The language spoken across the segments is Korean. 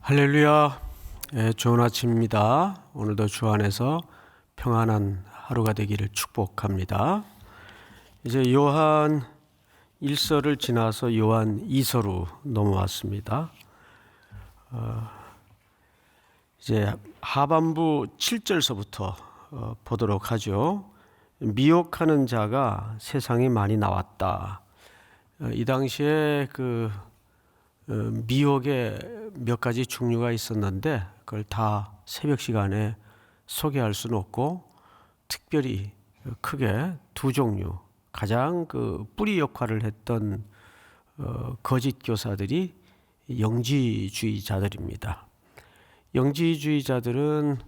할렐루야. 좋은 아침입니다. 오늘도 주 안에서 평안한 하루가 되기를 축복합니다. 이제 요한 1서를 지나서 요한 2서로 넘어왔습니다. 이제 하반부 7절서부터 보도록 하죠. 미혹하는 자가 세상에 많이 나왔다. 이 당시에 미혹에 몇 가지 종류가 있었는데 그걸 다 새벽 시간에 소개할 수는 없고, 특별히 크게 두 종류, 가장 뿌리 역할을 했던 거짓 교사들이 영지주의자들입니다. 영지주의자들은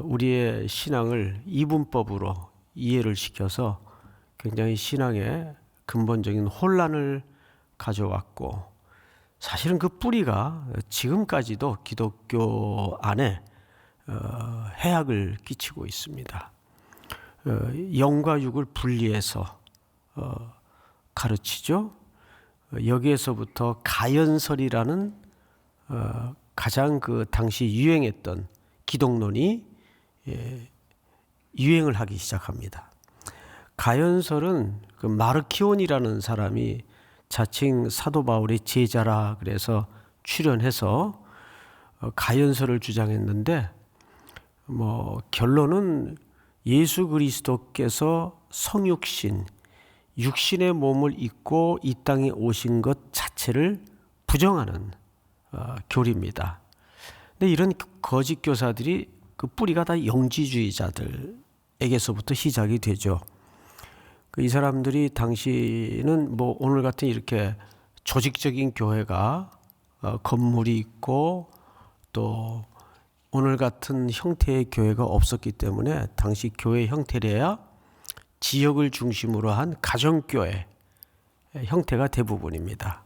우리의 신앙을 이분법으로 이해를 시켜서 굉장히 신앙에 근본적인 혼란을 가져왔고, 사실은 그 뿌리가 지금까지도 기독교 안에 해악을 끼치고 있습니다. 영과 육을 분리해서 가르치죠. 여기에서부터 가연설이라는 가장 당시 유행했던 기독론이 유행을 하기 시작합니다. 가연설은 마르키온이라는 사람이 자칭 사도 바울의 제자라 그래서 출연해서 가연설을 주장했는데, 결론은 예수 그리스도께서 성육신, 육신의 몸을 입고 이 땅에 오신 것 자체를 부정하는 교리입니다. 근데 이런 거짓 교사들이 뿌리가 다 영지주의자들에게서부터 시작이 되죠. 이 사람들이 당시는 오늘 같은 이렇게 조직적인 교회가 건물이 있고 또 오늘 같은 형태의 교회가 없었기 때문에 당시 교회 형태래야 지역을 중심으로 한 가정교회 형태가 대부분입니다.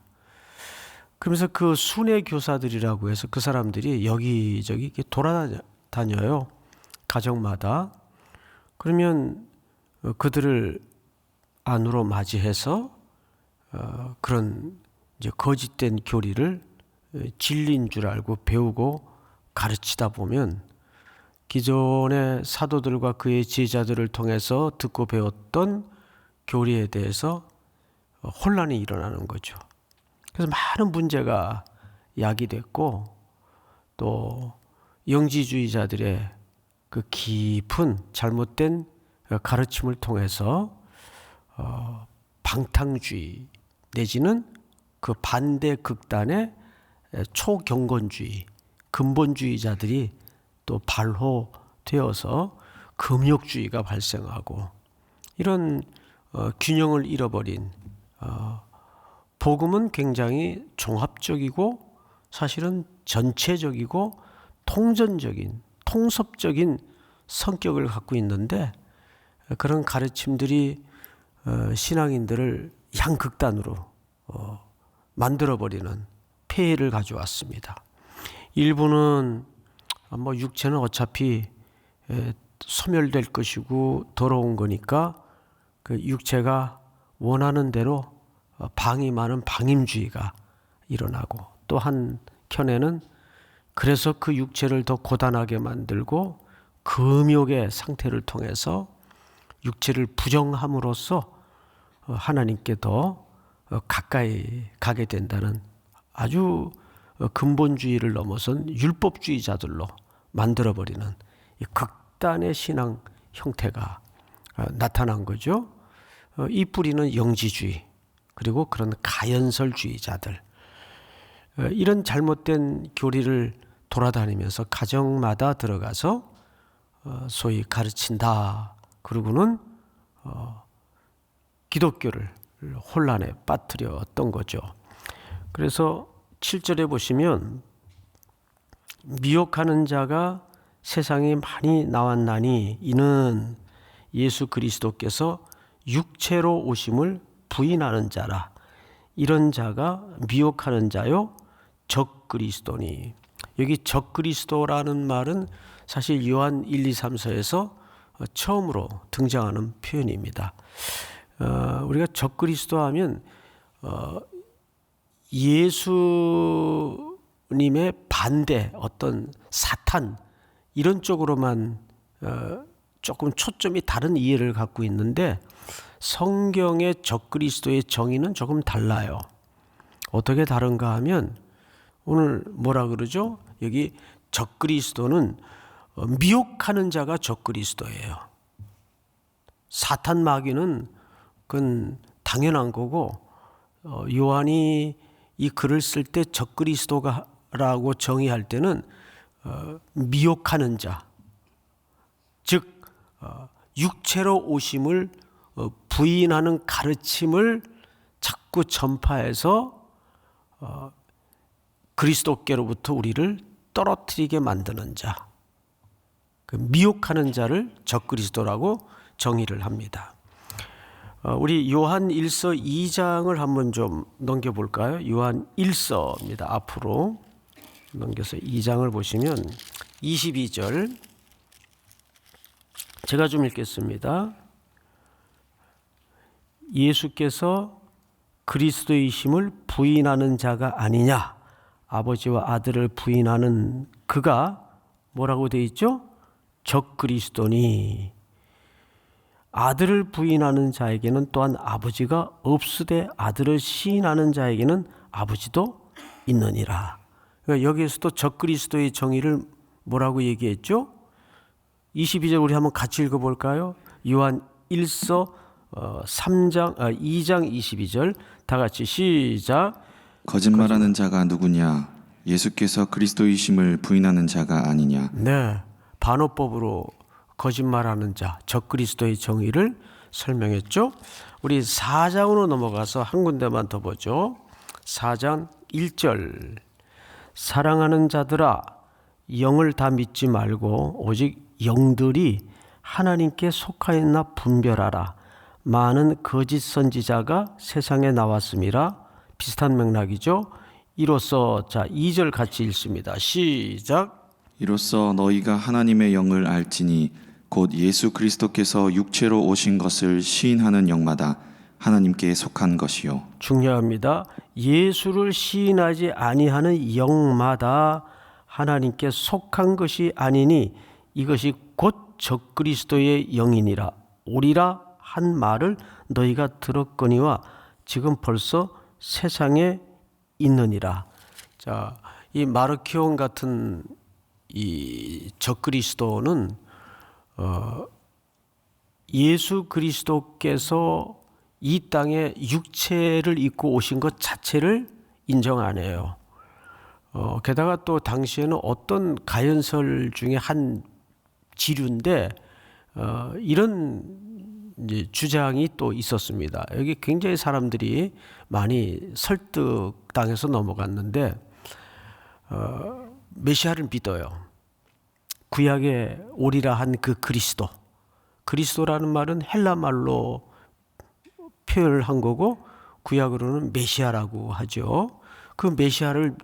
그러면서 순회 교사들이라고 해서 그 사람들이 여기저기 이렇게 돌아다녀요. 가정마다. 그러면 그들을 안으로 맞이해서 그런 이제 거짓된 교리를 진리인 줄 알고 배우고 가르치다 보면 기존의 사도들과 그의 제자들을 통해서 듣고 배웠던 교리에 대해서 혼란이 일어나는 거죠. 그래서 많은 문제가 야기됐고, 또 영지주의자들의 깊은 잘못된 가르침을 통해서 방탕주의 내지는 반대 극단의 초경건주의, 근본주의자들이 또 발호되어서 금욕주의가 발생하고, 이런 균형을 잃어버린 복음은 굉장히 종합적이고 사실은 전체적이고 통전적인, 통섭적인 성격을 갖고 있는데, 그런 가르침들이 신앙인들을 양극단으로 만들어버리는 폐해를 가져왔습니다. 일부는 육체는 어차피 소멸될 것이고 더러운 거니까 육체가 원하는 대로 방임하는 방임주의가 일어나고, 또 한켠에는 그래서 그 육체를 더 고단하게 만들고 금욕의 상태를 통해서 육체를 부정함으로써 하나님께 더 가까이 가게 된다는 아주 근본주의를 넘어선 율법주의자들로 만들어버리는 이 극단의 신앙 형태가 나타난 거죠. 이 뿌리는 영지주의, 그리고 그런 가연설주의자들, 이런 잘못된 교리를 돌아다니면서 가정마다 들어가서 소위 가르친다. 그러고는 기독교를 혼란에 빠뜨렸던 거죠. 그래서 7절에 보시면 미혹하는 자가 세상에 많이 나왔나니 이는 예수 그리스도께서 육체로 오심을 부인하는 자라. 이런 자가 미혹하는 자요 적그리스도니. 여기 적그리스도라는 말은 사실 요한 1, 2, 3서에서 처음으로 등장하는 표현입니다. 우리가 적그리스도 하면 예수 그리스도님의 반대 어떤 사탄 이런 쪽으로만 조금 초점이 다른 이해를 갖고 있는데 성경의 적그리스도의 정의는 조금 달라요. 어떻게 다른가 하면 오늘 뭐라 그러죠? 여기 적그리스도는 미혹하는 자가 적그리스도예요. 사탄 마귀는 그건 당연한 거고 요한이 이 글을 쓸 때 적그리스도라고 정의할 때는 미혹하는 자, 즉 육체로 오심을 부인하는 가르침을 자꾸 전파해서 그리스도께로부터 우리를 떨어뜨리게 만드는 자, 그 미혹하는 자를 적그리스도라고 정의를 합니다. 우리 요한 1서 2장을 한번 좀 넘겨볼까요? 요한 1서입니다. 앞으로 넘겨서 2장을 보시면 22절 제가 좀 읽겠습니다. 예수께서 그리스도이심을 부인하는 자가 아니냐? 아버지와 아들을 부인하는 그가 뭐라고 되어 있죠? 적그리스도니. 아들을 부인하는 자에게는 또한 아버지가 없으되 아들을 시인하는 자에게는 아버지도 있느니라. 그러니까 여기에서도 적그리스도의 정의를 뭐라고 얘기했죠? 22절 우리 한번 같이 읽어볼까요? 요한 1서 2장 22절 다 같이 시작. 거짓말하는 자가 누구냐? 예수께서 그리스도이심을 부인하는 자가 아니냐? 네, 반어법으로 거짓말하는 자, 적그리스도의 정의를 설명했죠. 우리 4장으로 넘어가서 한 군데만 더 보죠. 4장 1절 사랑하는 자들아 영을 다 믿지 말고 오직 영들이 하나님께 속하였나 분별하라. 많은 거짓 선지자가 세상에 나왔음이라. 비슷한 맥락이죠. 이로써 자 2절 같이 읽습니다. 시작. 이로써 너희가 하나님의 영을 알지니 곧 예수 그리스도께서 육체로 오신 것을 시인하는 영마다 하나님께 속한 것이요. 중요합니다. 예수를 시인하지 아니하는 영마다 하나님께 속한 것이 아니니 이것이 곧 적그리스도의 영이니라. 오리라 한 말을 너희가 들었거니와 지금 벌써 세상에 있느니라. 자, 이 마르키온 같은 이 적그리스도는 예수 그리스도께서 이 땅에 육체를 입고 오신 것 자체를 인정 안 해요. 게다가 또 당시에는 어떤 가연설 중에 한 지류인데 이런 이제 주장이 또 있었습니다. 여기 굉장히 사람들이 많이 설득당해서 넘어갔는데 메시아를 믿어요. 구약에 오리라 한 그 그리스도. 그리스도라는 말은 헬라 말로 표현을 한 거고 구약으로는 메시아라고 하죠. 그 메시아를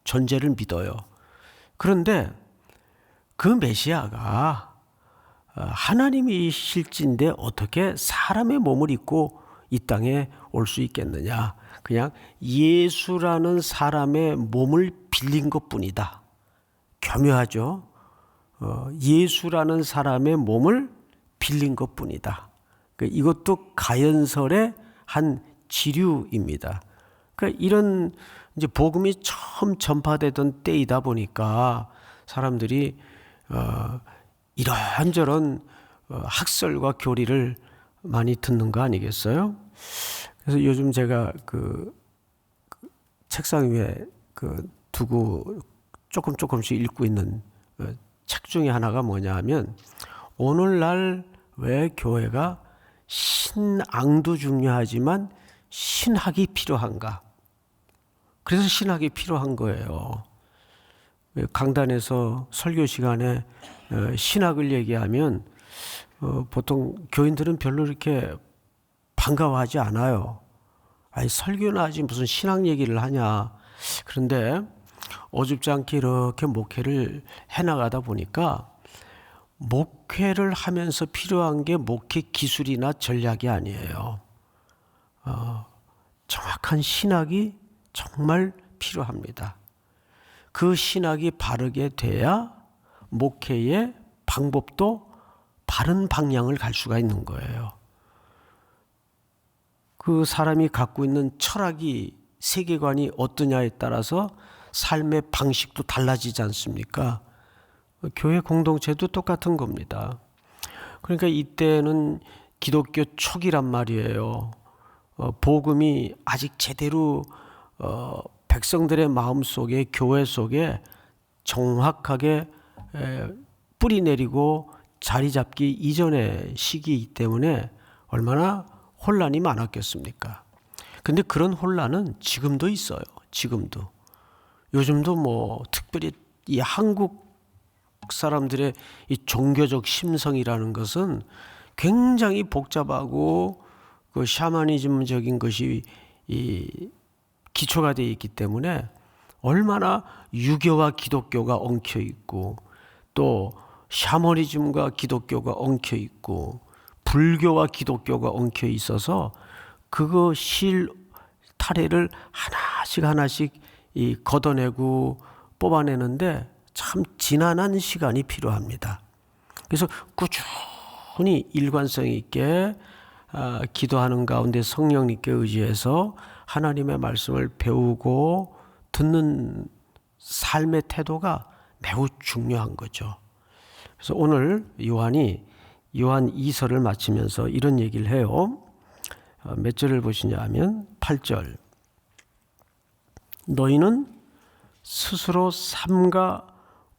존재를 믿어요. 그런데 그 메시아가 하나님이실진데 어떻게 사람의 몸을 입고 이 땅에 올 수 있겠느냐. 그냥 예수라는 사람의 몸을 빌린 것뿐이다. 교묘하죠. 예수라는 사람의 몸을 빌린 것뿐이다. 이것도 가연설의 한 지류입니다. 그러니까 이런 이제 복음이 처음 전파되던 때이다 보니까 사람들이 이런저런 학설과 교리를 많이 듣는 거 아니겠어요? 그래서 요즘 제가 그 책상 위에 두고 조금씩 읽고 있는 책 중에 하나가 뭐냐 하면 오늘날 왜 교회가 신앙도 중요하지만 신학이 필요한가? 그래서 신학이 필요한 거예요. 강단에서 설교 시간에 신학을 얘기하면 보통 교인들은 별로 이렇게 반가워하지 않아요. 아니 설교나 하지 무슨 신학 얘기를 하냐. 그런데 어줍지 않게 이렇게 목회를 해나가다 보니까 목회를 하면서 필요한 게 목회 기술이나 전략이 아니에요. 정확한 신학이 정말 필요합니다. 그 신학이 바르게 돼야 목회의 방법도 바른 방향을 갈 수가 있는 거예요. 그 사람이 갖고 있는 철학이, 세계관이 어떠냐에 따라서 삶의 방식도 달라지지 않습니까? 교회 공동체도 똑같은 겁니다. 그러니까 이때는 기독교 초기란 말이에요. 복음이 아직 제대로 백성들의 마음 속에, 교회 속에 정확하게 뿌리 내리고 자리 잡기 이전의 시기이기 때문에 얼마나 혼란이 많았겠습니까? 근데 그런 혼란은 지금도 있어요. 지금도. 요즘도 뭐 특별히 이 한국 사람들의 이 종교적 심성이라는 것은 굉장히 복잡하고 그 샤머니즘적인 것이 이 기초가 되어 있기 때문에 얼마나 유교와 기독교가 엉켜 있고 또 샤머니즘과 기독교가 엉켜 있고 불교와 기독교가 엉켜 있어서 그거 실타래를 하나씩 이 걷어내고 뽑아내는데 참 지난한 시간이 필요합니다. 그래서 꾸준히 일관성 있게 기도하는 가운데 성령님께 의지해서 하나님의 말씀을 배우고 듣는 삶의 태도가 매우 중요한 거죠. 그래서 오늘 요한이 요한 2서를 마치면서 이런 얘기를 해요. 몇 절을 보시냐 하면 8절. 너희는 스스로 삼가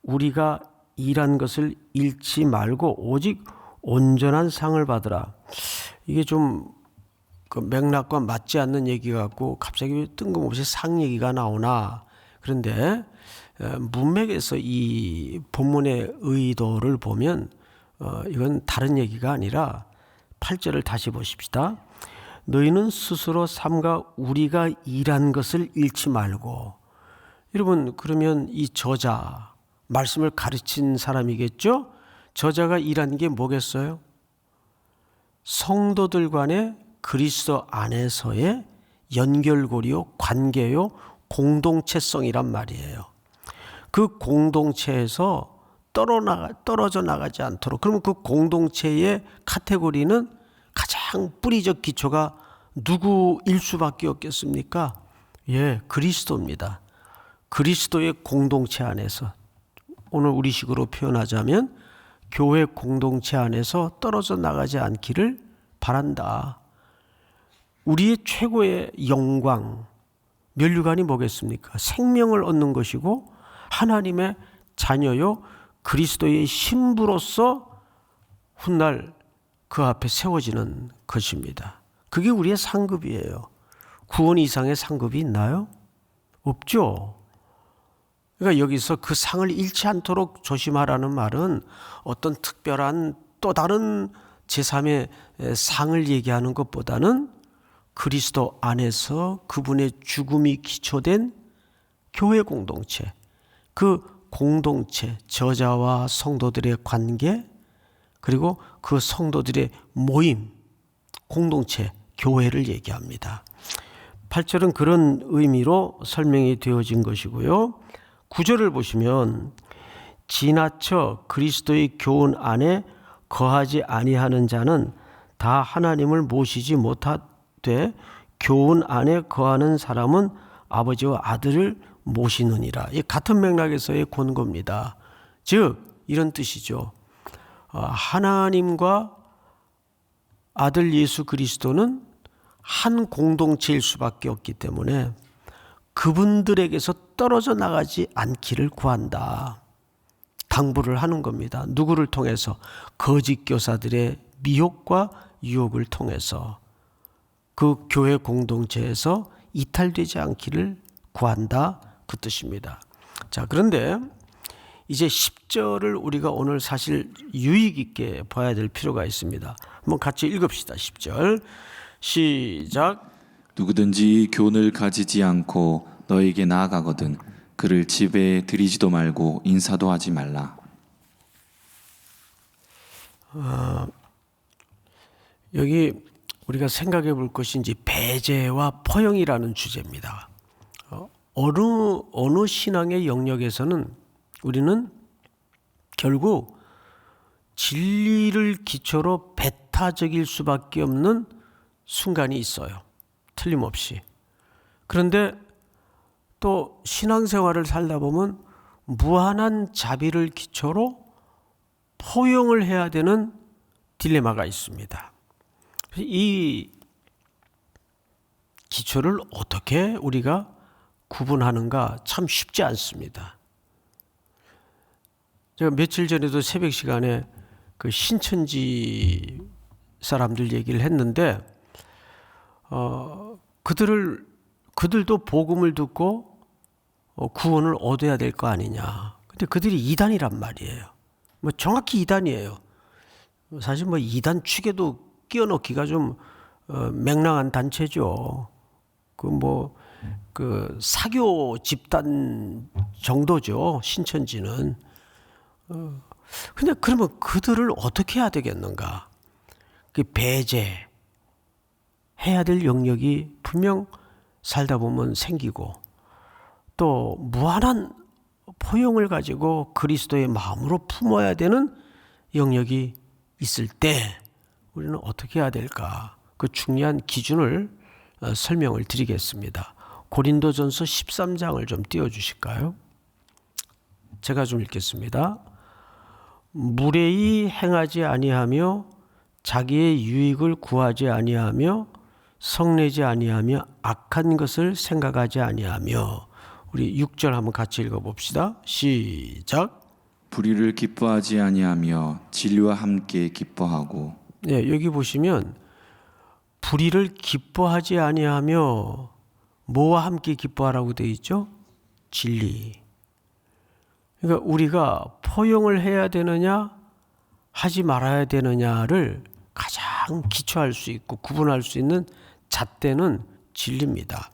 우리가 일한 것을 잃지 말고 오직 온전한 상을 받으라. 이게 좀 그 맥락과 맞지 않는 얘기 같고 갑자기 뜬금없이 상 얘기가 나오나. 그런데 문맥에서 이 본문의 의도를 보면 이건 다른 얘기가 아니라 8절을 다시 보십시다. 너희는 스스로 삼가 우리가 일한 것을 잃지 말고. 여러분, 그러면 이 저자, 말씀을 가르친 사람이겠죠? 저자가 일한 게 뭐겠어요? 성도들 간의 그리스도 안에서의 연결고리요, 관계요, 공동체성이란 말이에요. 그 공동체에서 떨어져 나가지 않도록. 그러면 그 공동체의 카테고리는 가장 뿌리적 기초가 누구일 수밖에 없겠습니까? 예, 그리스도입니다. 그리스도의 공동체 안에서, 오늘 우리식으로 표현하자면 교회 공동체 안에서 떨어져 나가지 않기를 바란다. 우리의 최고의 영광, 면류관이 뭐겠습니까? 생명을 얻는 것이고 하나님의 자녀요 그리스도의 신부로서 훗날 그 앞에 세워지는 것입니다. 그게 우리의 상급이에요. 구원 이상의 상급이 있나요? 없죠. 그러니까 여기서 그 상을 잃지 않도록 조심하라는 말은 어떤 특별한 또 다른 제3의 상을 얘기하는 것보다는 그리스도 안에서 그분의 죽음이 기초된 교회 공동체, 그 공동체, 저자와 성도들의 관계, 그리고 그 성도들의 모임, 공동체, 교회를 얘기합니다. 8절은 그런 의미로 설명이 되어진 것이고요. 9절을 보시면 지나쳐 그리스도의 교훈 안에 거하지 아니하는 자는 다 하나님을 모시지 못하되 교훈 안에 거하는 사람은 아버지와 아들을 모시느니라. 이 같은 맥락에서의 권고입니다. 즉 이런 뜻이죠. 하나님과 아들 예수 그리스도는 한 공동체일 수밖에 없기 때문에 그분들에게서 떨어져 나가지 않기를 구한다. 당부를 하는 겁니다. 누구를 통해서? 거짓 교사들의 미혹과 유혹을 통해서 그 교회 공동체에서 이탈되지 않기를 구한다. 그 뜻입니다. 자, 그런데 이제 10절을 우리가 오늘 사실 유익 있게 봐야 될 필요가 있습니다. 한번 같이 읽읍시다. 10절 시작. 누구든지 교훈을 가지지 않고 너에게 나아가거든 그를 집에 들이지도 말고 인사도 하지 말라. 여기 우리가 생각해 볼 것이 이제 배제와 포용이라는 주제입니다. 어느 신앙의 영역에서는 우리는 결국 진리를 기초로 배타적일 수밖에 없는 순간이 있어요. 틀림없이. 그런데 또 신앙생활을 살다 보면 무한한 자비를 기초로 포용을 해야 되는 딜레마가 있습니다. 이 기초를 어떻게 우리가 구분하는가 참 쉽지 않습니다. 제가 며칠 전에도 새벽 시간에 그 신천지 사람들 얘기를 했는데 그들도 복음을 듣고 구원을 얻어야 될 거 아니냐. 근데 그들이 이단이란 말이에요. 뭐 정확히 이단이에요. 사실 뭐 이단 축에도 끼워넣기가 좀 맹랑한 단체죠. 그 사교 집단 정도죠. 신천지는. 근데 그러면 그들을 어떻게 해야 되겠는가? 그 배제 해야 될 영역이 분명 살다 보면 생기고 또 무한한 포용을 가지고 그리스도의 마음으로 품어야 되는 영역이 있을 때 우리는 어떻게 해야 될까? 그 중요한 기준을 설명을 드리겠습니다. 고린도전서 13장을 좀 띄워주실까요? 제가 좀 읽겠습니다. 무례히 행하지 아니하며 자기의 유익을 구하지 아니하며 성내지 아니하며 악한 것을 생각하지 아니하며. 우리 6절 한번 같이 읽어봅시다. 시작. 불의를 기뻐하지 아니하며 진리와 함께 기뻐하고. 네, 여기 보시면 불의를 기뻐하지 아니하며 뭐와 함께 기뻐하라고 되어 있죠? 진리. 그러니까 우리가 포용을 해야 되느냐 하지 말아야 되느냐를 가장 기초할 수 있고 구분할 수 있는 잣대는 진리입니다.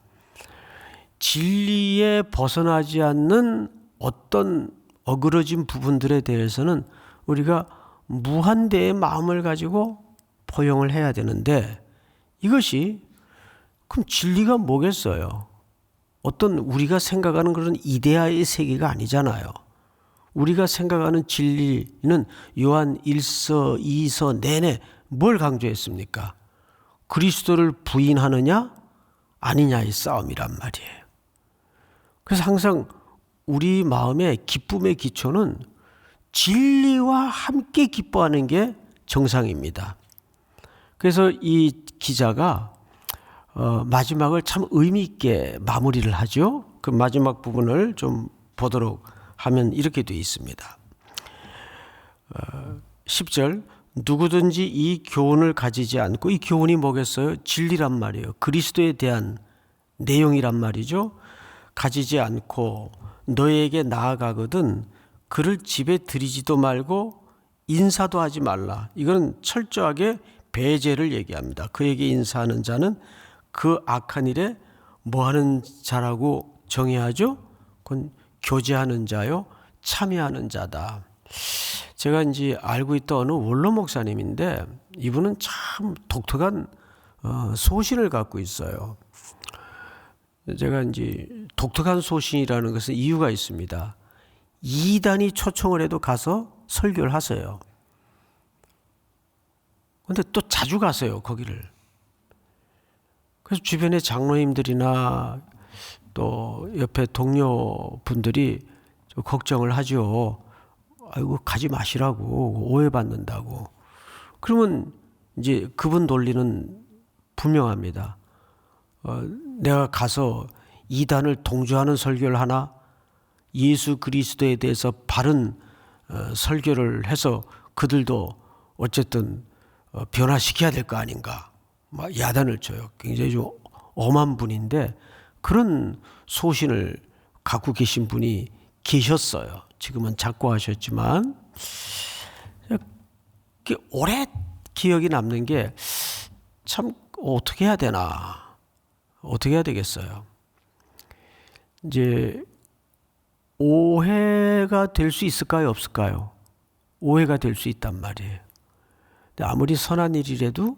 진리에 벗어나지 않는 어떤 어그러진 부분들에 대해서는 우리가 무한대의 마음을 가지고 포용을 해야 되는데, 이것이 그럼 진리가 뭐겠어요? 어떤 우리가 생각하는 그런 이데아의 세계가 아니잖아요. 우리가 생각하는 진리는 요한 1서 2서 내내 뭘 강조했습니까? 그리스도를 부인하느냐 아니냐의 싸움이란 말이에요. 그래서 항상 우리 마음의 기쁨의 기초는 진리와 함께 기뻐하는 게 정상입니다. 그래서 이 기자가 마지막을 참 의미 있게 마무리를 하죠. 그 마지막 부분을 좀 보도록 하면 이렇게 되어 있습니다. 10절, 누구든지 이 교훈을 가지지 않고, 이 교훈이 뭐겠어요? 진리란 말이에요. 그리스도에 대한 내용이란 말이죠. 가지지 않고 너에게 나아가거든 그를 집에 들이지도 말고 인사도 하지 말라. 이건 철저하게 배제를 얘기합니다. 그에게 인사하는 자는 그 악한 일에 뭐하는 자라고 정의하죠? 그건 교제하는 자요, 참여하는 자다. 제가 이제 알고 있던 어느 원로 목사님인데 이분은 참 독특한 소신을 갖고 있어요. 제가 이제 독특한 소신이라는 것은 이유가 있습니다. 이단이 초청을 해도 가서 설교를 하세요. 근데 또 자주 가세요, 거기를. 그래서 주변의 장로님들이나 또 옆에 동료분들이 좀 걱정을 하죠. 아이고, 가지 마시라고, 오해받는다고. 그러면 이제 그분 논리는 분명합니다. 내가 가서 이단을 동조하는 설교를 하나, 예수 그리스도에 대해서 바른 설교를 해서 그들도 어쨌든 변화시켜야 될 거 아닌가. 막 야단을 쳐요. 굉장히 좀 엄한 분인데 그런 소신을 갖고 계신 분이 계셨어요. 지금은 작고하셨지만 오래 기억이 남는 게 참 어떻게 해야 되나, 어떻게 해야 되겠어요. 이제 오해가 될 수 있을까요, 없을까요? 오해가 될 수 있단 말이에요. 근데 아무리 선한 일이라도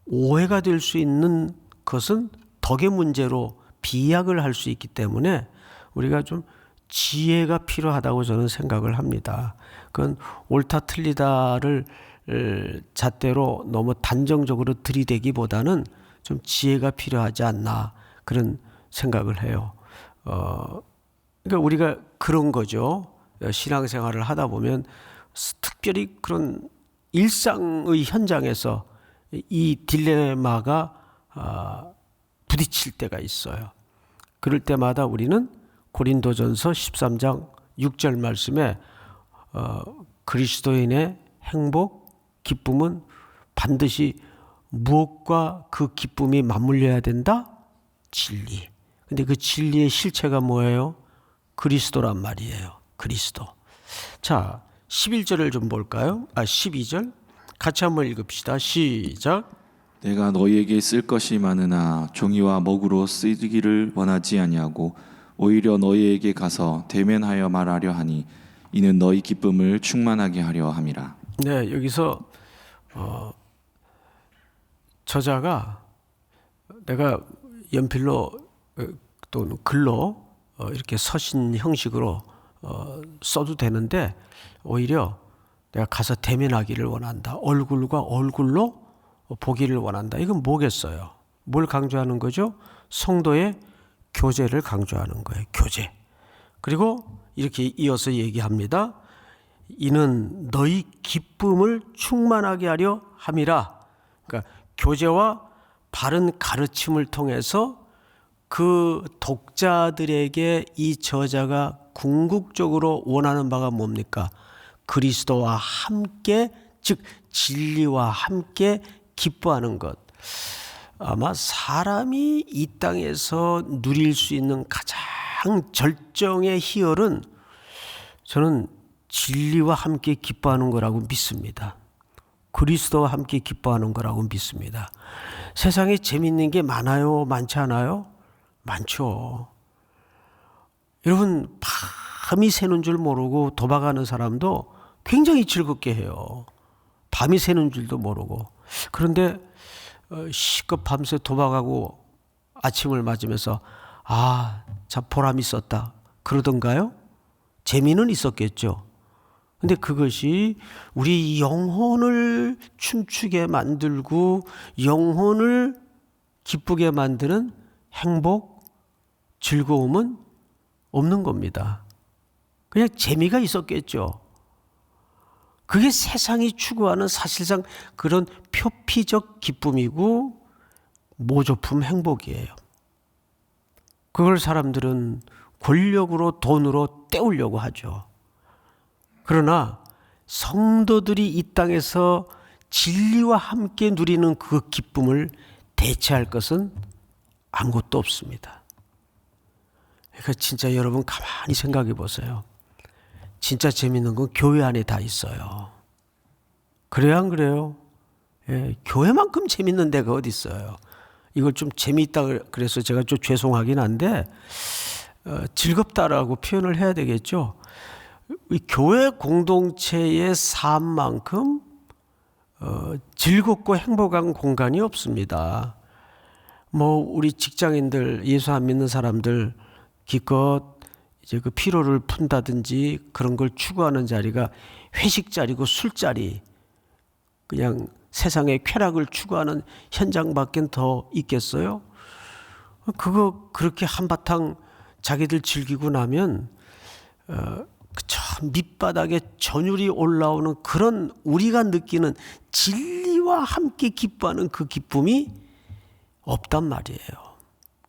오해가 될 수 있는 것은 덕의 문제로 비약을 할 수 있기 때문에 우리가 좀 지혜가 필요하다고 저는 생각을 합니다. 그건 옳다 틀리다를 잣대로 너무 단정적으로 들이대기보다는 좀 지혜가 필요하지 않나 그런 생각을 해요. 그러니까 우리가 그런 거죠. 신앙생활을 하다 보면 특별히 그런 일상의 현장에서 이 딜레마가 부딪힐 때가 있어요. 그럴 때마다 우리는 고린도전서 13장 6절 말씀에 그리스도인의 행복, 기쁨은 반드시 무엇과 그 기쁨이 맞물려야 된다? 진리. 근데 그 진리의 실체가 뭐예요? 그리스도란 말이에요. 그리스도. 자, 11절을 좀 볼까요? 12절. 같이 한번 읽읍시다. 시작. 내가 너희에게 쓸 것이 많으나 종이와 먹으로 쓰기를 원하지 아니하고 오히려 너희에게 가서 대면하여 말하려 하니 이는 너희 기쁨을 충만하게 하려 함이라. 네, 여기서 저자가 내가 연필로 또는 글로 이렇게 서신 형식으로 써도 되는데 오히려 내가 가서 대면하기를 원한다. 얼굴과 얼굴로 보기를 원한다. 이건 뭐겠어요? 뭘 강조하는 거죠? 성도의 교제를 강조하는 거예요. 교제. 그리고 이렇게 이어서 얘기합니다. 이는 너희 기쁨을 충만하게 하려 함이라. 그러니까 교제와 바른 가르침을 통해서 그 독자들에게 이 저자가 궁극적으로 원하는 바가 뭡니까? 그리스도와 함께, 즉 진리와 함께 기뻐하는 것. 아마 사람이 이 땅에서 누릴 수 있는 가장 절정의 희열은 저는 진리와 함께 기뻐하는 거라고 믿습니다. 그리스도와 함께 기뻐하는 거라고 믿습니다. 세상에 재밌는 게 많아요? 많지 않아요? 많죠. 여러분, 밤이 새는 줄 모르고 도박하는 사람도 굉장히 즐겁게 해요. 밤이 새는 줄도 모르고. 그런데 시급 밤새 도박하고 아침을 맞으면서 참 보람 있었다 그러던가요? 재미는 있었겠죠. 근데 그것이 우리 영혼을 춤추게 만들고 영혼을 기쁘게 만드는 행복, 즐거움은 없는 겁니다. 그냥 재미가 있었겠죠. 그게 세상이 추구하는 사실상 그런 표피적 기쁨이고 모조품 행복이에요. 그걸 사람들은 권력으로 돈으로 때우려고 하죠. 그러나 성도들이 이 땅에서 진리와 함께 누리는 그 기쁨을 대체할 것은 아무것도 없습니다. 그러니까 진짜 여러분 가만히 생각해 보세요. 진짜 재밌는 건 교회 안에 다 있어요. 그래요, 안 그래요? 예, 교회만큼 재밌는 데가 어디 있어요? 이걸 좀 재미있다 그래서 제가 좀 죄송하긴 한데 즐겁다라고 표현을 해야 되겠죠. 이 교회 공동체의 삶만큼 즐겁고 행복한 공간이 없습니다. 뭐 우리 직장인들, 예수 안 믿는 사람들 기껏 이제 그 피로를 푼다든지 그런 걸 추구하는 자리가 회식 자리고 술자리, 그냥 세상의 쾌락을 추구하는 현장밖엔 더 있겠어요? 그거 그렇게 한바탕 자기들 즐기고 나면 저 밑바닥에 전율이 올라오는 그런 우리가 느끼는 진리와 함께 기뻐하는 그 기쁨이 없단 말이에요.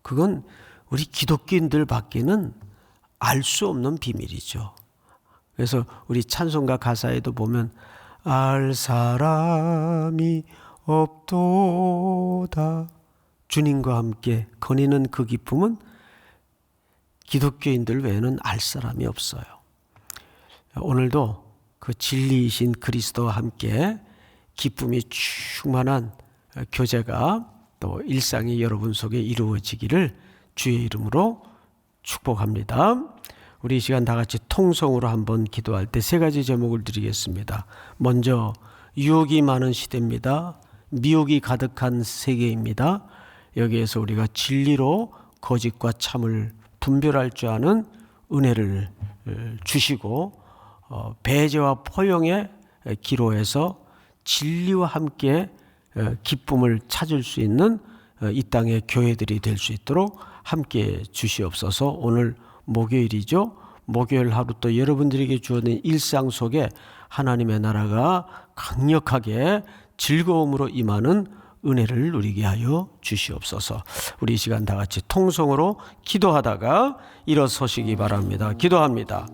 그건 우리 기독교인들 밖에는 알 수 없는 비밀이죠. 그래서 우리 찬송가 가사에도 보면 알 사람이 없도다. 주님과 함께 거니는 그 기쁨은 기독교인들 외에는 알 사람이 없어요. 오늘도 그 진리이신 그리스도와 함께 기쁨이 충만한 교제가 또 일상이 여러분 속에 이루어지기를 주의 이름으로 축복합니다. 우리 이 시간 다 같이 통성으로 한번 기도할 때 세 가지 제목을 드리겠습니다. 먼저 유혹이 많은 시대입니다. 미혹이 가득한 세계입니다. 여기에서 우리가 진리로 거짓과 참을 분별할 줄 아는 은혜를 주시고 배제와 포용의 기로에서 진리와 함께 기쁨을 찾을 수 있는 이 땅의 교회들이 될 수 있도록 함께 주시옵소서. 오늘 목요일이죠. 목요일 하루 또 여러분들에게 주어진 일상 속에 하나님의 나라가 강력하게 즐거움으로 임하는 은혜를 누리게 하여 주시옵소서. 우리 이 시간 다 같이 통성으로 기도하다가 일어서시기 바랍니다. 기도합니다.